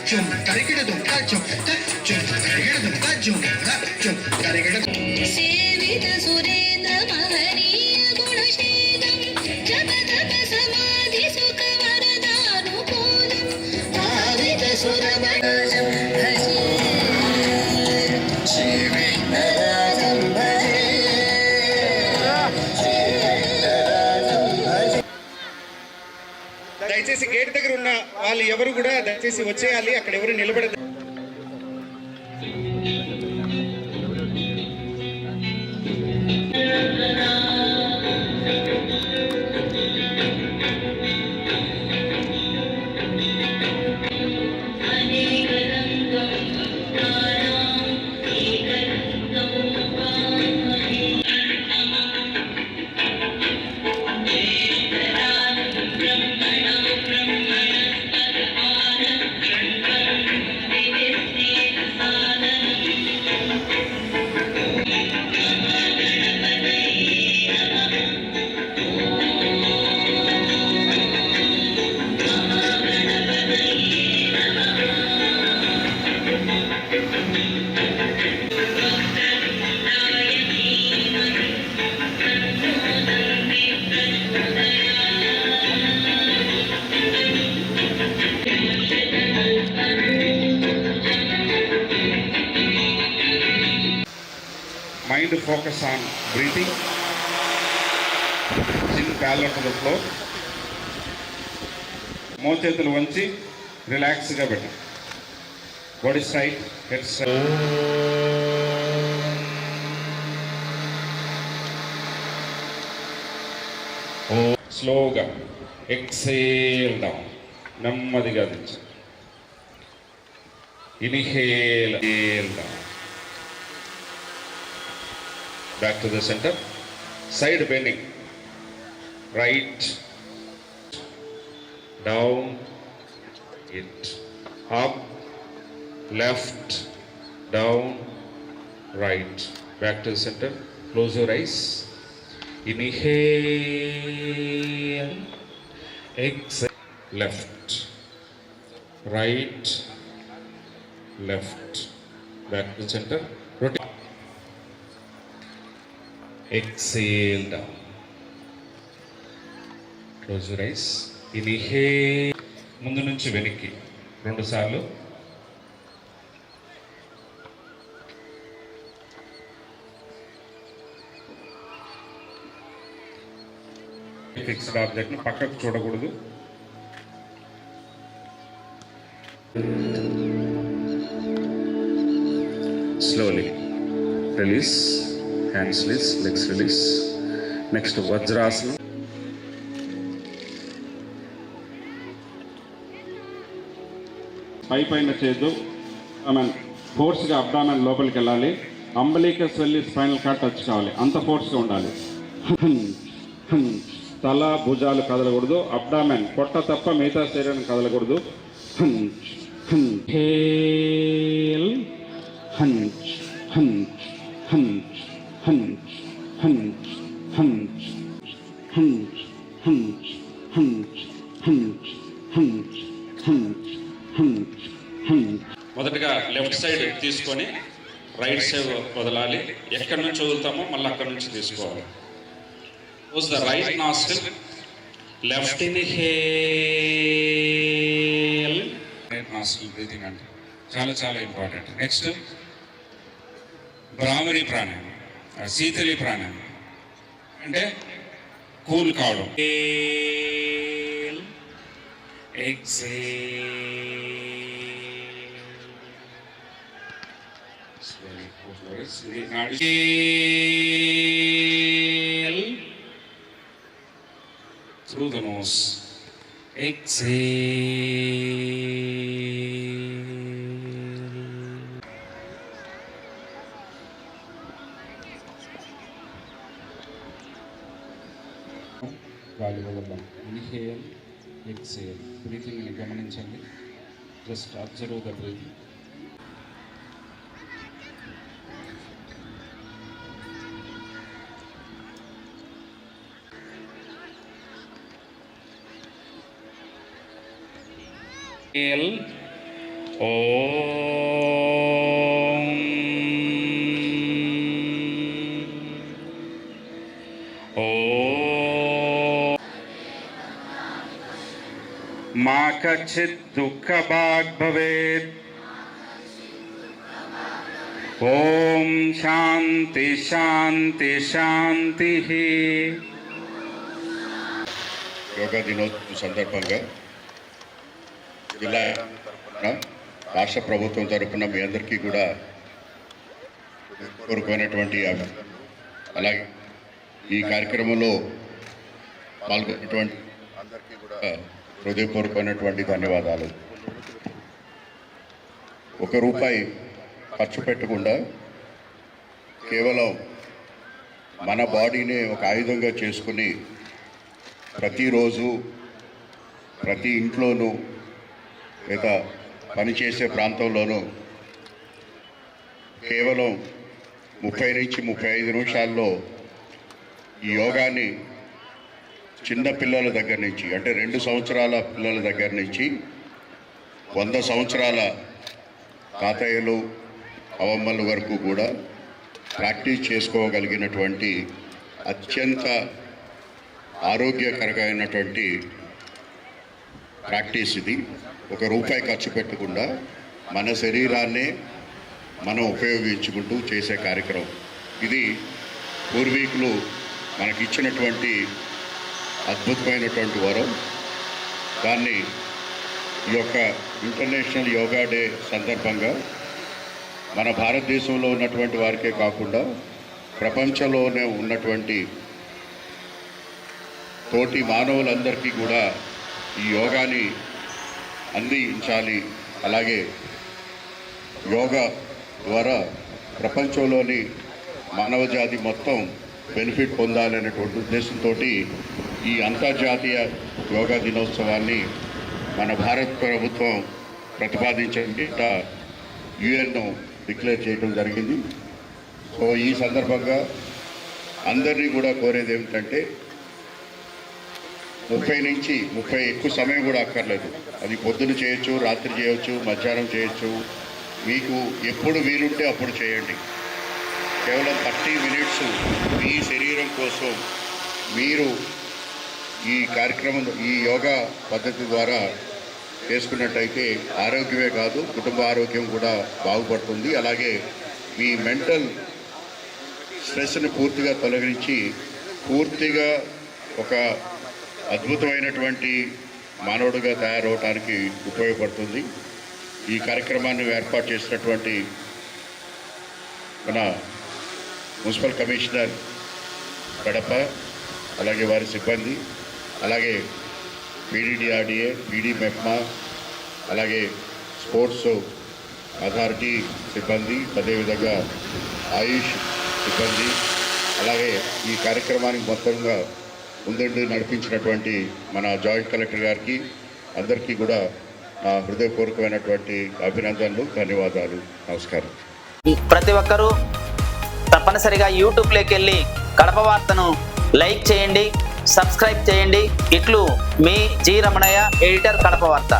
తచ్చం తరిగిడదు తచ్చం తచ్చం తరిగిడదు తచ్చం తచ్చం తరిగిడదు సేవిత సురేంద్ర మహనీయ గుణశేఖం జప తప సమాధి సుఖ వరదానుకూలం భావిత సురమణం భజే శ్రీవేంకటరాజం భజే దయచేసి గేట్ దగ్గర ఉన్న వాళ్ళు ఎవరు కూడా దయచేసి వచ్చేయాలి, అక్కడ ఎవరు నిలబడదు. Mind focus on breathing. Chin parallel to the floor. మోచేతులు వంచి రిలాక్స్గా పెట్టండి. Body straight, head straight. స్లోగా ఎక్సేల్ డౌన్, నెమ్మదిగా దించండి. Inhale down. Back to the center. Side bending. Right. Down. It. Up. Left. Down. Right. Back to the center. Close your eyes. Inhale. Exhale. Left. Right. Left. Back to the center. Rotate. Exhale down. Close your eyes. Inhale. ముందు నుంచి వెనక్కి 2 సార్లు. Fixed ఆబ్జెక్ట్ని పక్కకు చూడకూడదు. Slowly release. Hands release, legs release. Next Vajrasana. పైన చేద్దు. ఫోర్స్గా abdomen లోపలికి వెళ్ళాలి. అంబలికస్ వెళ్ళి స్పైనల్ కార్డ్ టచ్ కావాలి, అంత ఫోర్స్గా ఉండాలి. తల భుజాలు కదలకూడదు. అబ్డామెన్ పొట్ట తప్ప మిగతా శరీరం కదలకూడదు. హేల్ hunch hunch hunch hunch, hunch, hunch, hunch, hunch, hunch, hunch, hunch, hunch, hunch, hunch. మొదటగా లెఫ్ట్ సైడ్ తీసుకొని రైట్ సైడ్ వదలాలి. ఎక్కడి నుంచి వదులుతామో మళ్ళీ అక్కడి నుంచి తీసుకోవాలి. Close the right nostril. Left inhale. Right nostril breathing అంటే చాలా ఇంపార్టెంట్. నెక్స్ట్ భ్రామరి ప్రాణాయామం, శీతలి ప్రాణాయామం అంటే కూల్ కావడం. through the nose. Exhale. గాలి వదలడం. Inhale, exhale. బ్రీతింగ్ని గమనించండి. Just observe the breathing. Inhale, మా కచ్చిత్ దుఃఖ భాగ్ భవేత్. ఓం శాంతి శాంతి శాంతి. యోగా దినోత్సవం సందర్భంగా జిల్లా రాష్ట్ర ప్రభుత్వం తరఫున మీ అందరికీ కూడా కోరుకున్నటువంటి అలాగే ఈ కార్యక్రమంలో పాల్గొన్నటువంటి అందరికీ కూడా హృదయపూర్వకమైనటువంటి ధన్యవాదాలు. ₹1 ఖర్చు పెట్టకుండా కేవలం మన బాడీని ఒక ఆయుధంగా చేసుకుని ప్రతిరోజు ప్రతి ఇంట్లోనూ లేదా పనిచేసే ప్రాంతంలోనూ కేవలం 30 నుంచి 35 నిమిషాల్లో ఈ యోగాని చిన్న పిల్లల దగ్గర నుంచి అంటే 2 సంవత్సరాల పిల్లల దగ్గర నుంచి 100 సంవత్సరాల తాతయ్యలు అవమ్మల వరకు కూడా ప్రాక్టీస్ చేసుకోగలిగినటువంటి అత్యంత ఆరోగ్యకరమైనటువంటి ప్రాక్టీస్ ఇది. ₹1 ఖర్చు పెట్టకుండా మన శరీరాన్నే మనం ఉపయోగించుకుంటూ చేసే కార్యక్రమం ఇది. పూర్వీకులు మనకిచ్చినటువంటి అద్భుతమైనటువంటి వరం. దాన్ని ఈ యొక్క ఇంటర్నేషనల్ యోగా డే సందర్భంగా మన భారతదేశంలో ఉన్నటువంటి వారికే కాకుండా ప్రపంచంలోనే ఉన్నటువంటి తోటి మానవులందరికీ కూడా ఈ యోగాని అందించాలి. అలాగే యోగా ద్వారా ప్రపంచంలోని మానవజాతి మొత్తం బెనిఫిట్ పొందాలనేటువంటి ఉద్దేశంతో ఈ అంతర్జాతీయ యోగా దినోత్సవాన్ని మన భారత ప్రభుత్వం ప్రతిపాదించడం UN డిక్లేర్ చేయడం జరిగింది. సో ఈ సందర్భంగా అందరినీ కూడా కోరేది ఏమిటంటే 30 నుంచి 30 ఎక్కువ సమయం కూడా అక్కర్లేదు. అది పొద్దున చేయొచ్చు, రాత్రి చేయొచ్చు, మధ్యాహ్నం చేయొచ్చు. మీకు ఎప్పుడు వీలుంటే అప్పుడు చేయండి. కేవలం 30 మినిట్స్ మీ శరీరం కోసం మీరు ఈ కార్యక్రమం ఈ యోగా పద్ధతి ద్వారా చేసుకున్నట్టయితే ఆరోగ్యమే కాదు కుటుంబ ఆరోగ్యం కూడా బాగుపడుతుంది. అలాగే మీ మెంటల్ స్ట్రెస్ని పూర్తిగా తొలగించి పూర్తిగా ఒక అద్భుతమైనటువంటి మానవుడిగా తయారవడానికి ఉపయోగపడుతుంది. ఈ కార్యక్రమాన్ని ఏర్పాటు చేసినటువంటి మన మున్సిపల్ కమిషనర్ కడప, అలాగే వారి సిబ్బంది, అలాగే PDDRDA, PD మెప్మా, అలాగే స్పోర్ట్స్ అథారిటీ సిబ్బంది, అదేవిధంగా ఆయుష్ సిబ్బంది, అలాగే ఈ కార్యక్రమానికి మొత్తంగా ముందుండి నడిపించినటువంటి మన జాయింట్ కలెక్టర్ గారికి అందరికీ కూడా నా హృదయపూర్వకమైనటువంటి అభినందనలు, ధన్యవాదాలు, నమస్కారం. ప్రతి ఒక్కరూ తప్పనిసరిగా యూట్యూబ్లోకి వెళ్ళి కడప వార్తను లైక్ చేయండి, సబ్స్క్రైబ్ చేయండి. ఇట్లు మీ జి రమణయ్య, ఎడిటర్, కడప వార్త.